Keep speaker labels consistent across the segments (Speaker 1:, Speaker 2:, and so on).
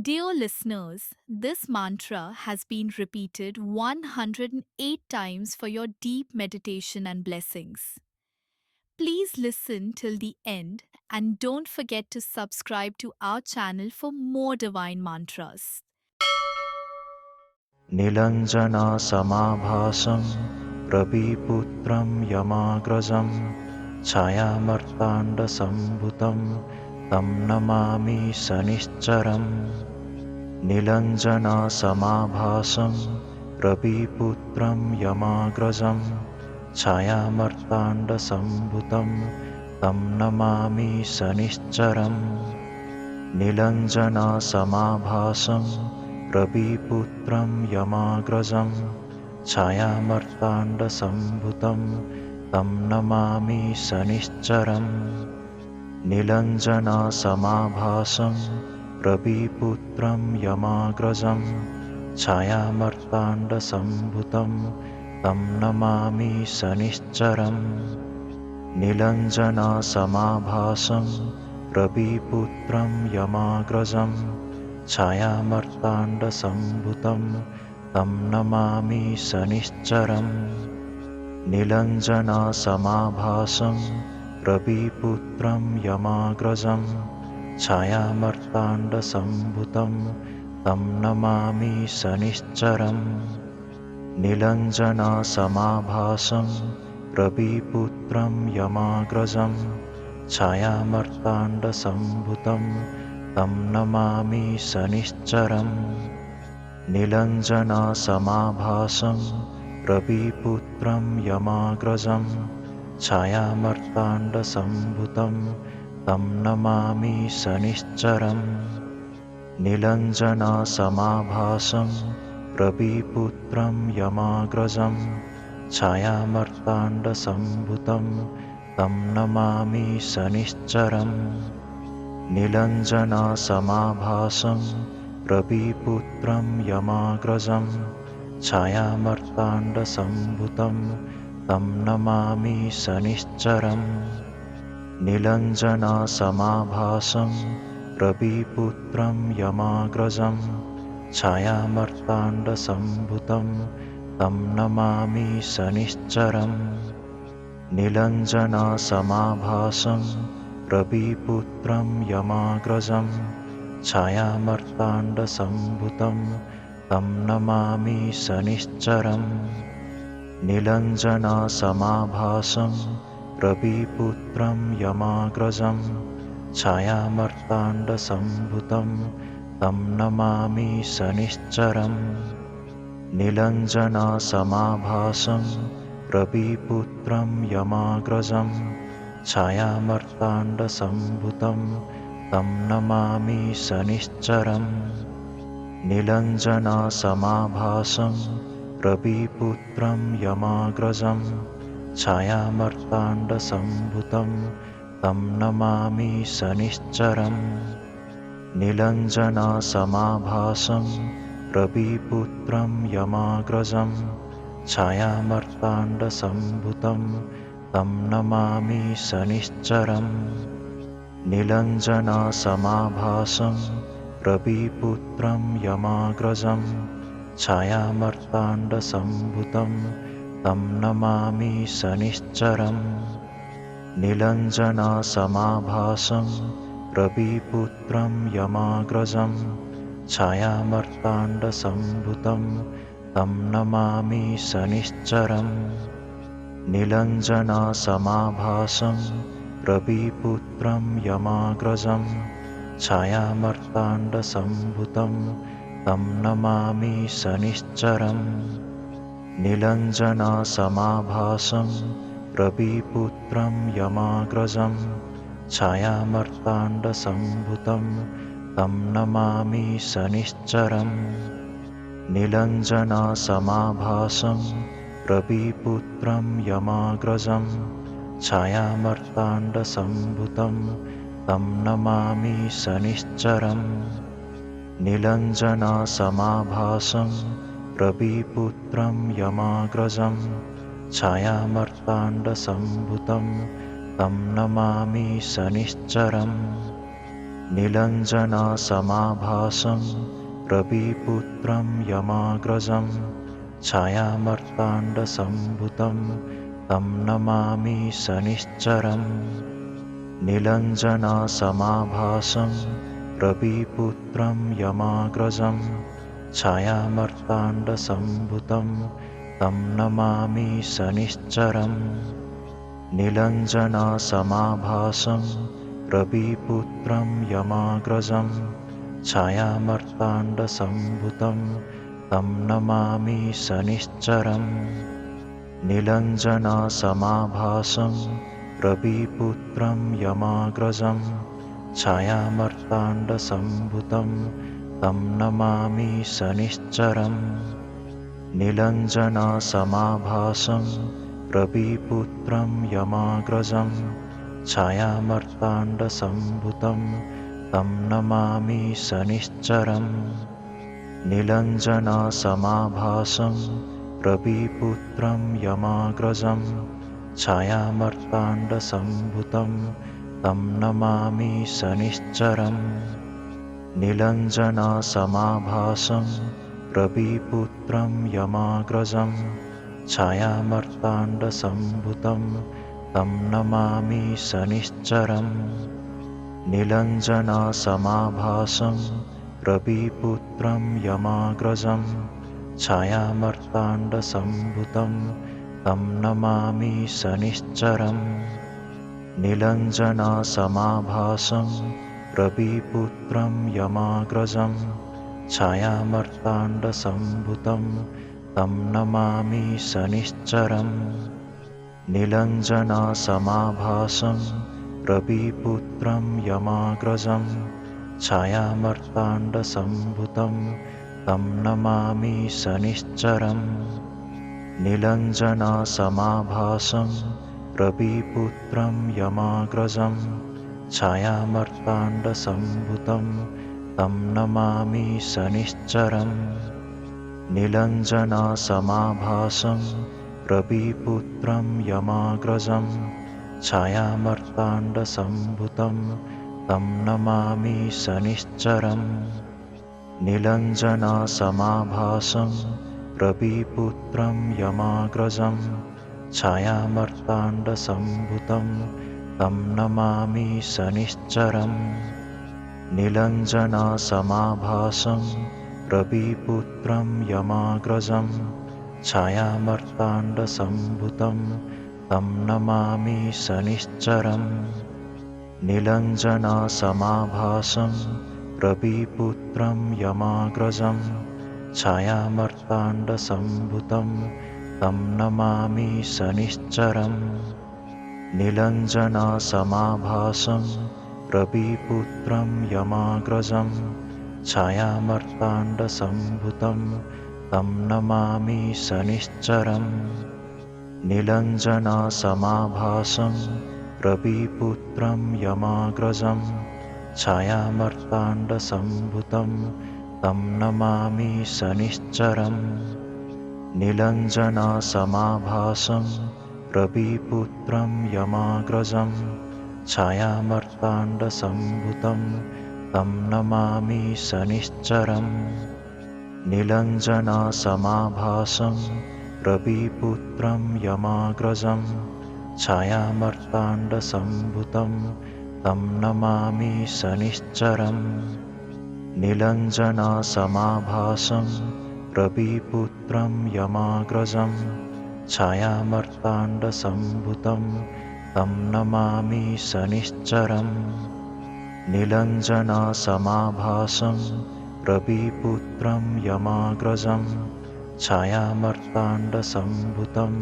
Speaker 1: Dear listeners, this mantra has been repeated 108 times for your deep meditation and blessings. Please listen till the end and don't forget to subscribe to our channel for more divine mantras.
Speaker 2: निलञ्जनासमाभासं रविपुत्रं यमाग्रजं छायामर्ताण्डसम्भुतं तं नमामि शनिश्चरम् निलञ्जनासमाभासं रविपुत्रं यमाग्रजं छायामर्ताण्डसम्भुतं तं नमामि शनिश्चरम् निलञ्जनासमाभासं रविपुत्रं यमाग्रजं छायामर्ताण्डसम्भुतं तं नमामि शनिश्चरम् निलञ्जनासमाभासं रविपुत्रं यमाग्रजं छायामर्ताण्डसम्भुतं तं नमामि शनिश्चरम् निलञ्जनासमाभासं रविपुत्रं यमाग्रजं छायामर्ताण्डसम्भुतं तं नमामि शनिश्चरम् निलञ्जनासमाभासं रविपुत्रं यमाग्रजं छायामर्ताण्डसम्भुतं तं नमामि शनिश्चरम् निलञ्जनासमाभासं रविपुत्रं यमाग्रजं छायामर्ताण्डसम्भुतं तं नमामि शनिश्चरम् निलञ्जनासमाभासं रविपुत्रं यमाग्रजं छायामर्ताण्डसम्भुतं तं नमामि शनिश्चरम् निलञ्जनासमाभासं रविपुत्रं यमाग्रजं छायामर्ताण्डसम्भुतं तं नमामि शनिश्चरम् निलञ्जनासमाभासं रविपुत्रं यमाग्रजं छायामर्ताण्डसम्भुतं तं नमामि शनिश्चरम् निलञ्जनासमाभासं रविपुत्रं यमाग्रजं छायामर्ताण्डसम्भुतं तं नमामि शनिश्चरम् निलञ्जनासमाभासं रविपुत्रं यमाग्रजं छायामर्ताण्डसम्भुतं तं नमामि शनिश्चरम् निलञ्जनासमाभासं रविपुत्रं यमाग्रजं छायामर्ताण्डसम्भुतं तं नमामि शनिश्चरम् निलञ्जनासमाभासं रविपुत्रं यमाग्रजं छायामर्ताण्डसम्भुतं तं नमामि शनिश्चरम् निलञ्जनासमाभासं रविपुत्रं यमाग्रजं छायामर्ताण्डसम्भुतं तं नमामि शनिश्चरम् निलञ्जनासमाभासं रविपुत्रं यमाग्रजं छायामर्ताण्डसम्भुतं तं नमामि शनिश्चरम् निलञ्जनासमाभासं रविपुत्रं यमाग्रजं छायामर्ताण्डसम्भुतं तं नमामि शनिश्चरम् निलञ्जनासमाभासं रविपुत्रं यमाग्रजं छायामर्ताण्डसम्भुतं तं नमामि शनिश्चरम् निलञ्जनासमाभासं रविपुत्रं यमाग्रजं छायामर्ताण्डसम्भुतं तं नमामि शनिश्चरम् निलञ्जनासमाभासं रविपुत्रं यमाग्रजं छायामर्ताण्डसम्भुतं तं नमामि शनिश्चरम् निलञ्जनासमाभासं रविपुत्रं यमाग्रजं छायामर्ताण्डसम्भुतं तं नमामि शनिश्चरम् निलञ्जनासमाभासं रविपुत्रं यमाग्रजं छायामर्ताण्डसम्भुतं तं नमामि शनिश्चरम् निलञ्जनासमाभासं रविपुत्रं यमाग्रजं छायामर्ताण्डसम्भुतं तं नमामि शनिश्चरम् निलञ्जनासमाभासं रविपुत्रं यमाग्रजं छायामर्ताण्डसम्भुतं तं नमामि शनिश्चरम् निलञ्जनासमाभासं रविपुत्रं यमाग्रजं छायामर्ताण्डसम्भुतं तं नमामि शनिश्चरम् निलञ्जनासमाभासं रविपुत्रं यमाग्रजं छायामर्ताण्डसम्भुतं तं नमामि शनिश्चरम् निलञ्जनासमाभासं रविपुत्रं यमाग्रजं छायामर्ताण्डसम्भुतं तं नमामि शनिश्चरम् निलञ्जनासमाभासं रविपुत्रं यमाग्रजं छायामर्ताण्डसम्भुतं तं नमामि शनिश्चरम् निलञ्जनासमाभासं रविपुत्रं यमाग्रजं छायामर्ताण्डसम्भुतं तं नमामि शनिश्चरम् निलञ्जनासमाभासं रविपुत्रं यमाग्रजं छायामर्ताण्डसम्भुतं तं नमामि शनिश्चरम् निलञ्जनासमाभासं रविपुत्रं यमाग्रजं छायामर्ताण्डसम्भुतं तं नमामि शनिश्चरम् निलञ्जनासमाभासं रविपुत्रं यमाग्रजं छायामर्ताण्डसम्भुतं तं नमामि शनिश्चरम् निलञ्जनासमाभासं रविपुत्रं यमाग्रजं छायामर्ताण्डसम्भुतं तं नमामि शनिश्चरम् निलञ्जनासमाभासं रविपुत्रं यमाग्रजं छायामर्ताण्डसम्भुतं तं नमामि शनिश्चरम् निलञ्जनासमाभासं रविपुत्रं यमाग्रजं छायामर्ताण्डसम्भुतं तं नमामि शनिश्चरम् निलञ्जनासमाभासं रविपुत्रं यमाग्रजं छायामर्ताण्डसम्भुतं तं नमामि शनिश्चरम् निलञ्जनासमाभासं रविपुत्रं यमाग्रजं छायामर्ताण्डसम्भुतं तं नमामि शनिश्चरम् निलञ्जनासमाभासं रविपुत्रं यमाग्रजं छायामर्ताण्डसम्भुतं तं नमामि शनिश्चरम् निलञ्जनासमाभासं रविपुत्रं यमाग्रजं छायामर्ताण्डसम्भुतं तं नमामि शनिश्चरम् निलञ्जनासमाभासं रविपुत्रं यमाग्रजं छायामर्ताण्डसम्भुतं तं नमामि शनिश्चरम् निलञ्जनासमाभासं रविपुत्रं यमाग्रजं छायामर्ताण्डसम्भुतं तं नमामि शनिश्चरम् निलञ्जनासमाभासं रविपुत्रं यमाग्रजं छायामर्ताण्डसम्भुतं तं नमामि शनिश्चरम् निलञ्जनासमाभासं रविपुत्रं यमाग्रजं छायामर्ताण्डसम्भुतं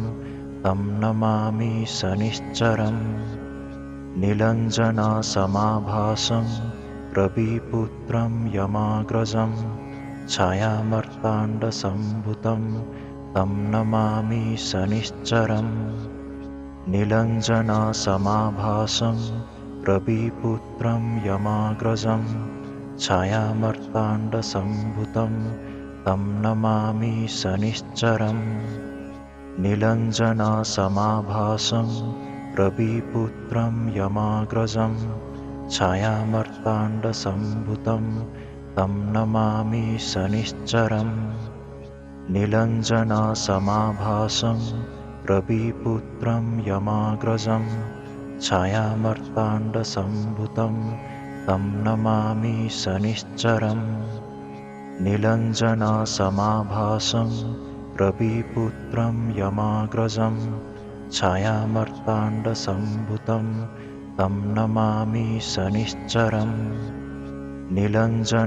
Speaker 2: तं नमामि शनिश्चरम् निलञ्जनासमाभासं रविपुत्रं यमाग्रजं छायामर्ताण्डसम्भुतं तं नमामि शनिश्चरम् निलञ्जनासमाभासं रविपुत्रं यमाग्रजं छायामर्ताण्डसम्भुतं तं नमामि शनिश्चरम् निलञ्जनासमाभासं रविपुत्रं यमाग्रजं छायामर्ताण्डसम्भुतं तं नमामि शनिश्चरम् नीलञ्जनासमाभासं रविपुत्रं यमाग्रजं छायामर्ताण्डसम्भुतं तं नमामि शनिश्चरम् नीलञ्जनासमाभासं रविपुत्रं यमाग्रजं छायामर्ताण्डसम्भुतं तं नमामि शनिश्चरम् नीलञ्जनासमाभासं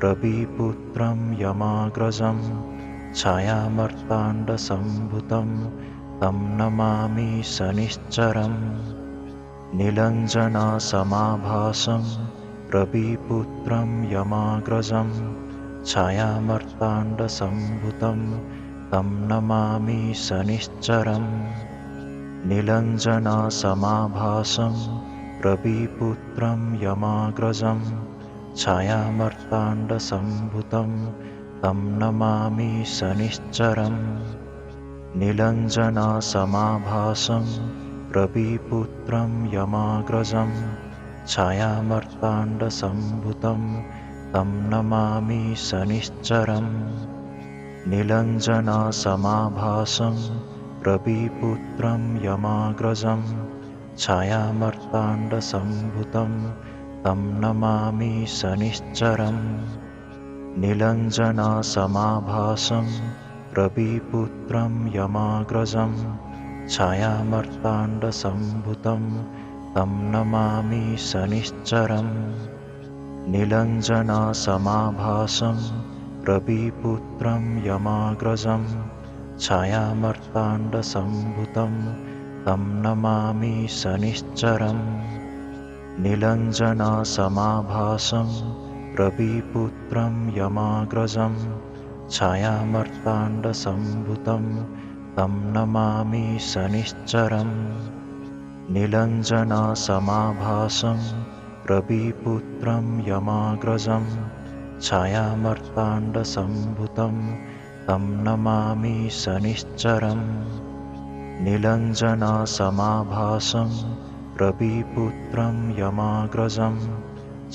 Speaker 2: रविपुत्रं यमाग्रजं छायामर्ताण्डसम्भुतं तं नमामि शनिश्चरम् नीलञ्जनासमाभासं रविपुत्रं यमाग्रजं छायामर्ताण्डसम्भुतं तं नमामि शनिश्चरम् नीलञ्जनासमाभासं रविपुत्रं यमाग्रजं छायामर्ताण्डसम्भुतं तं नमामि शनिश्चरम् नीलञ्जनासमाभासं रविपुत्रं यमाग्रजं छायामर्ताण्डसम्भुतं तं नमामि शनिश्चरम् नीलञ्जनासमाभासं रविपुत्रं यमाग्रजं छायामर्ताण्डसम्भुतं तं नमामि शनिश्चरम् नीलञ्जनासमाभासं रविपुत्रं यमाग्रजं छायामर्ताण्डसम्भुतं तं नमामि शनिश्चरम् नीलञ्जनासमाभासं रविपुत्रं यमाग्रजं छायामर्ताण्डसम्भुतं तं नमामि शनिश्चरम् नीलञ्जनासमाभासं रविपुत्रं यमाग्रजं छायामर्ताण्डसम्भुतं तं नमामि शनिश्चरम् नीलञ्जनासमाभासं रविपुत्रं यमाग्रजं छायामर्ताण्डसम्भुतं तं नमामि शनिश्चरम् नीलञ्जनासमाभासं रविपुत्रं यमाग्रजं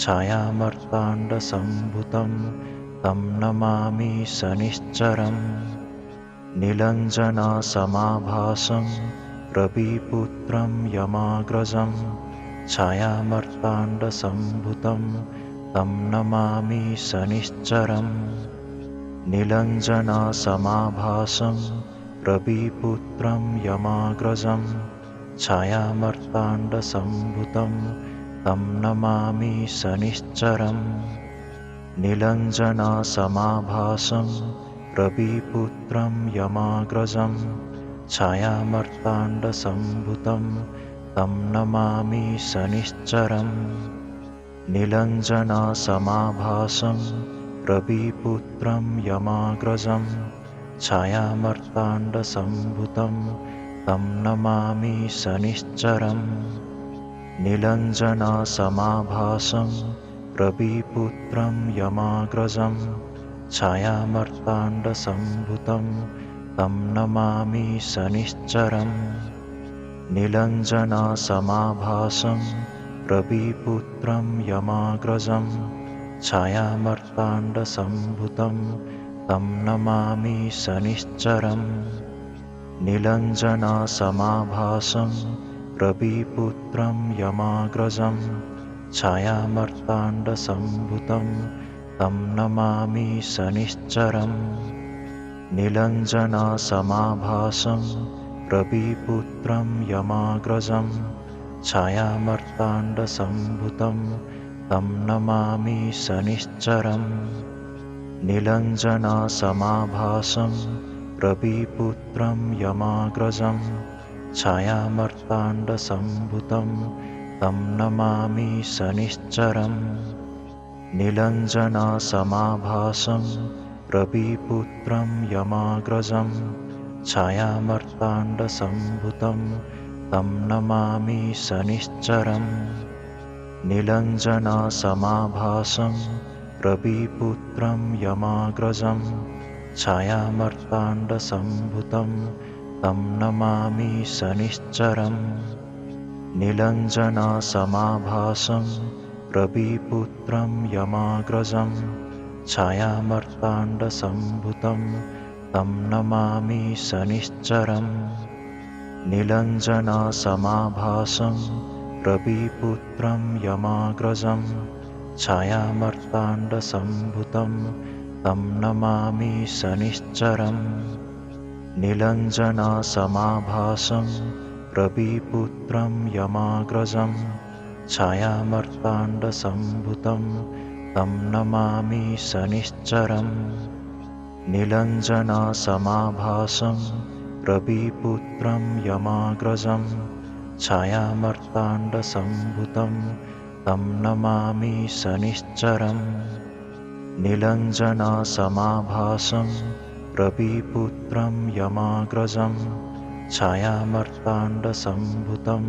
Speaker 2: छायामर्ताण्डसम्भुतं तं नमामि शनिश्चरम् नीलञ्जनासमाभासं रविपुत्रं यमाग्रजं छायामर्ताण्डसम्भुतं तं नमामि शनिश्चरम् नीलञ्जनासमाभासं रविपुत्रं यमाग्रजं छायामर्ताण्डसम्भुतं तं नमामि शनिश्चरम् नीलञ्जनासमाभासं रविपुत्रं यमाग्रजं छायामर्ताण्डसम्भुतं तं नमामि शनिश्चरम् नीलञ्जनासमाभासं रविपुत्रं यमाग्रजं छायामर्ताण्डसम्भुतं तं नमामि शनिश्चरम् नीलञ्जनासमाभासं रविपुत्रं यमाग्रजं छायामर्ताण्डसम्भुतं तं नमामि शनिश्चरम् नीलञ्जनासमाभासं रविपुत्रं यमाग्रजं छायामर्ताण्डसम्भुतं तं नमामि शनिश्चरम् नीलञ्जनासमाभासं रविपुत्रं यमाग्रजं छायामर्ताण्डसम्भुतं तं नमामि शनिश्चरम् नीलञ्जनासमाभासं रविपुत्रं यमाग्रजं छायामर्ताण्डसम्भुतं तं नमामि शनिश्चरम् नीलञ्जनासमाभासं रविपुत्रं यमाग्रजं छायामर्ताण्डसम्भुतं तं नमामि शनिश्चरम् नीलञ्जनासमाभासं रविपुत्रं यमाग्रजं छायामर्ताण्डसम्भुतं तं नमामि शनिश्चरम् नीलञ्जनासमाभासं रविपुत्रं यमाग्रजं छायामर्ताण्डसम्भुतं तं नमामि शनिश्चरम् निलञ्जनासमाभासं रविपुत्रं यमाग्रजं छायामर्ताण्डसम्भुतं तं नमामि शनिश्चरम् निलञ्जनासमाभासं रविपुत्रं यमाग्रजं छायामर्ताण्डसम्भुतं तं नमामि शनिश्चरम् निलञ्जनासमाभासं रविपुत्रं यमाग्रजं छायामर्ताण्डसम्भुतं तं नमामि शनिश्चरम् निलञ्जनासमाभासं रविपुत्रं यमाग्रजं छायामर्ताण्डसम्भुतं तं नमामि शनिश्चरम् निलञ्जनासमाभासं रविपुत्रं यमाग्रजं छायामर्ताण्डसम्भुतं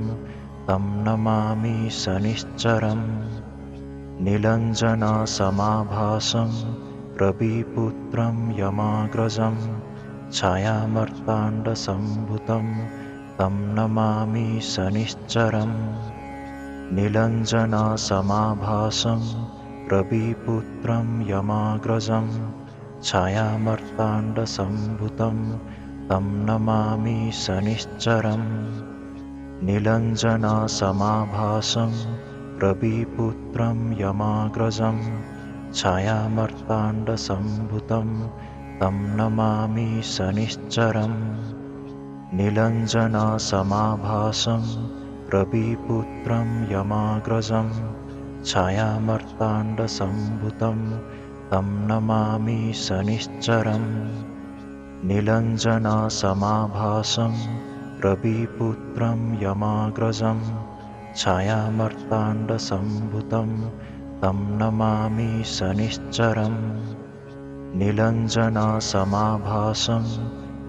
Speaker 2: तं नमामि शनिश्चरम् निलञ्जनासमाभासं रविपुत्रं यमाग्रजं छायामर्ताण्डसम्भुतं तं नमामि शनिश्चरम् निलञ्जनासमाभासं रविपुत्रं यमाग्रजं छायामर्ताण्डसम्भुतं तं नमामि शनिश्चरम् निलञ्जनासमाभासं रविपुत्रं यमाग्रजं छायामर्ताण्डसम्भुतं तं नमामि शनिश्चरम् निलञ्जनासमाभासं रविपुत्रं यमाग्रजं छायामर्ताण्डसम्भुतं तं नमामि शनिश्चरम् निलञ्जनासमाभासं रविपुत्रं यमाग्रजं छायामर्ताण्डसम्भुतं तं नमामि शनिश्चरम् निलञ्जनासमाभासं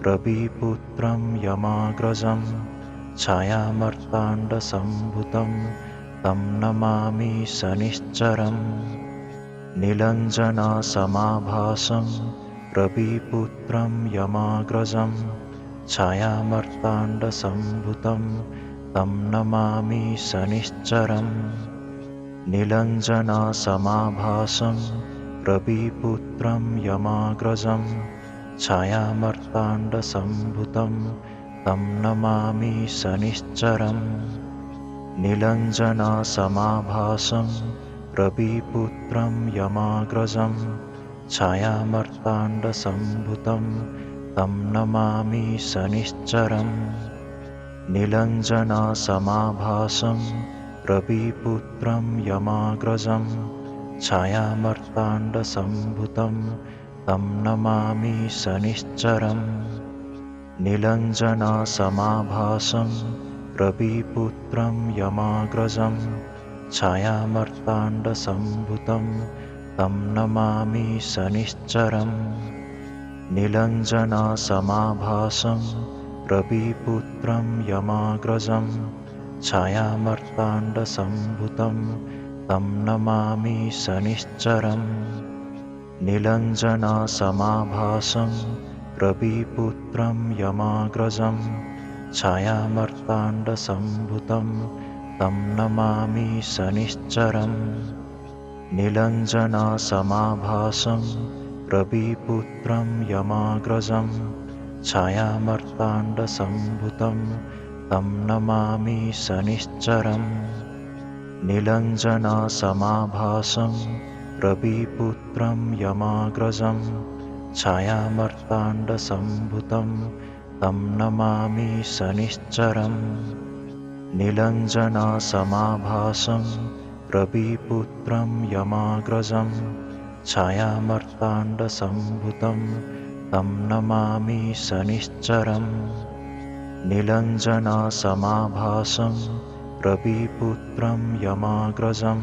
Speaker 2: रविपुत्रं यमाग्रजं छायामर्ताण्डसम्भुतं तं नमामि शनिश्चरम् निलञ्जनासमाभासं रविपुत्रं यमाग्रजं छायामर्ताण्डसम्भुतं तं नमामि शनिश्चरम् निलञ्जनासमाभासं रविपुत्रं यमाग्रजं छायामर्ताण्डसम्भुतं तं नमामि शनिश्चरम् निलञ्जनासमाभासं रविपुत्रं यमाग्रजं छायामर्ताण्डसम्भुतं तं नमामि शनिश्चरम् निलञ्जनासमाभासं रविपुत्रं यमाग्रजं छायामर्ताण्डसम्भुतं तं नमामि शनिश्चरम् निलञ्जनासमाभासं रविपुत्रं यमाग्रजं छायामर्ताण्डसम्भुतं तं नमामि शनिश्चरम् निलञ्जनासमाभासं रविपुत्रं यमाग्रजं छायामर्ताण्डसम्भुतं तं नमामि शनिश्चरम् निलञ्जनासमाभासं रविपुत्रं यमाग्रजं छायामर्ताण्डसम्भुतं तं नमामि शनिश्चरम् निलञ्जनासमाभासं रविपुत्रं यमाग्रजं छायामर्ताण्डसम्भुतं तं नमामि शनिश्चरम् निलञ्जनासमाभासं रविपुत्रं यमाग्रजं छायामर्ताण्डसम्भुतं तं नमामि शनिश्चरम् निलञ्जनासमाभासं रविपुत्रं यमाग्रजं छायामर्ताण्डसम्भुतं तं नमामि शनिश्चरम् निलञ्जनासमाभासं रविपुत्रं यमाग्रजं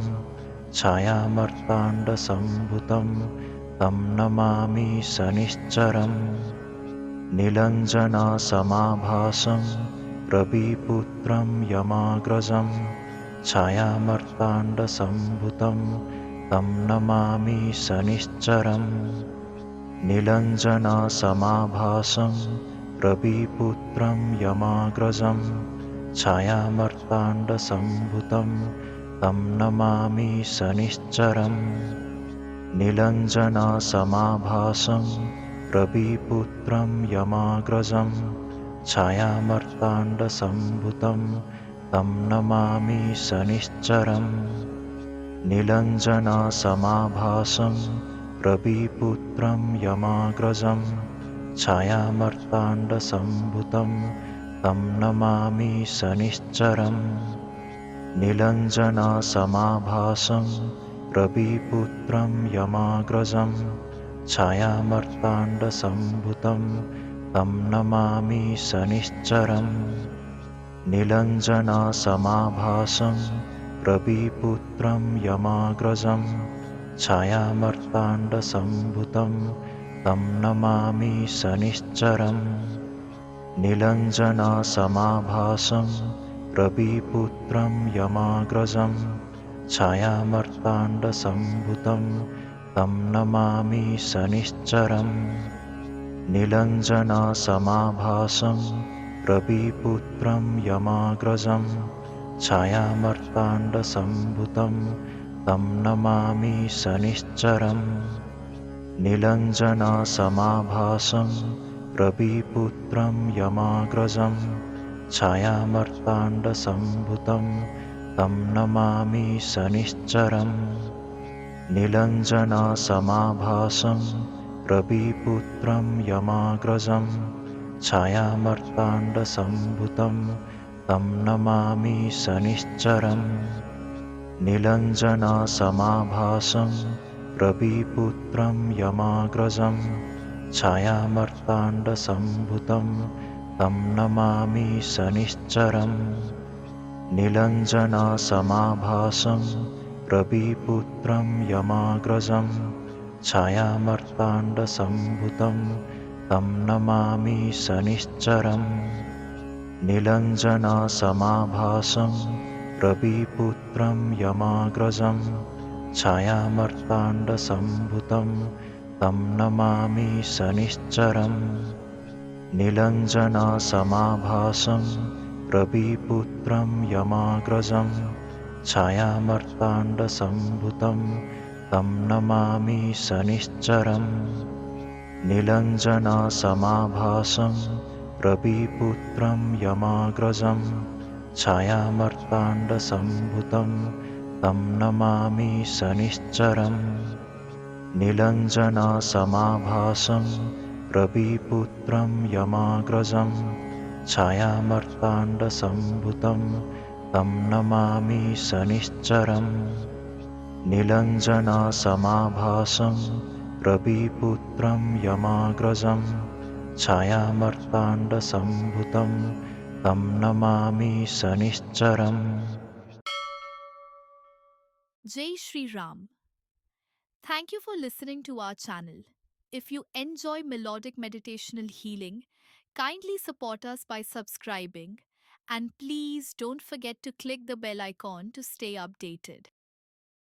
Speaker 2: छायामर्ताण्डसम्भुतं तं नमामि शनिश्चरम् निलञ्जनासमाभासं रविपुत्रं यमाग्रजं छायामर्ताण्डसम्भुतं तं नमामि शनिश्चरम् निलञ्जनासमाभासं रविपुत्रं यमाग्रजं छायामर्ताण्डसम्भुतं तं नमामि शनिश्चरम् नीलञ्जनासमाभासं रविपुत्रं यमाग्रजं छायामर्ताण्डसम्भुतं तं नमामि शनिश्चरम् नीलञ्जनासमाभासं रविपुत्रं यमाग्रजं छायामर्ताण्डसम्भुतं तं नमामि शनिश्चरम् नीलञ्जनासमाभासं रविपुत्रं यमाग्रजं छायामर्ताण्डसम्भुतं तं नमामि शनिश्चरम् नीलञ्जनासमाभासं रविपुत्रं यमाग्रजं छायामर्ताण्डसम्भुतं तं नमामि शनिश्चरम् नीलञ्जनासमाभासं रविपुत्रं यमाग्रजं छायामर्ताण्डसम्भुतं तं नमामि शनिश्चरम् नीलञ्जनासमाभासं रविपुत्रं यमाग्रजं छायामर्ताण्डसम्भुतं तं नमामि शनिश्चरम् नीलञ्जनासमाभासं रविपुत्रं यमाग्रजं छायामर्ताण्डसम्भुतं तं नमामि शनिश्चरम् नीलञ्जनासमाभासं रविपुत्रं यमाग्रजं छायामर्ताण्डसम्भुतं तं नमामि शनिश्चरम् नीलञ्जनासमाभासं रविपुत्रं यमाग्रजं छायामर्ताण्डसम्भुतं तं नमामि शनिश्चरम् नीलञ्जनासमाभासं रविपुत्रं यमाग्रजं छायामर्ताण्डसम्भुतं तं नमामि शनिश्चरम् नीलञ्जनासमाभासं रविपुत्रं यमाग्रजं छायामर्ताण्डसम्भुतं तं नमामि शनिश्चरम् नीलञ्जनासमाभासं रविपुत्रं यमाग्रजं छायामर्ताण्डसम्भुतं तं नमामि शनिश्चरम् नीलञ्जनासमाभासं रविपुत्रं यमाग्रजं छायामर्ताण्डसम्भुतं तं नमामि शनिश्चरम् नीलञ्जनासमाभासं रविपुत्रं यमाग्रजं छायामर्ताण्डसम्भुतं तं नमामि शनिश्चरम् नीलञ्जनासमाभासं रविपुत्रं यमाग्रजं छायामर्ताण्डसम्भुतं तं Namami शनिश्चरम्
Speaker 1: Jai Shri Ram. Thank you for listening to our channel. If you enjoy melodic meditational healing, kindly support us by subscribing, and please don't forget to click the bell icon to stay updated.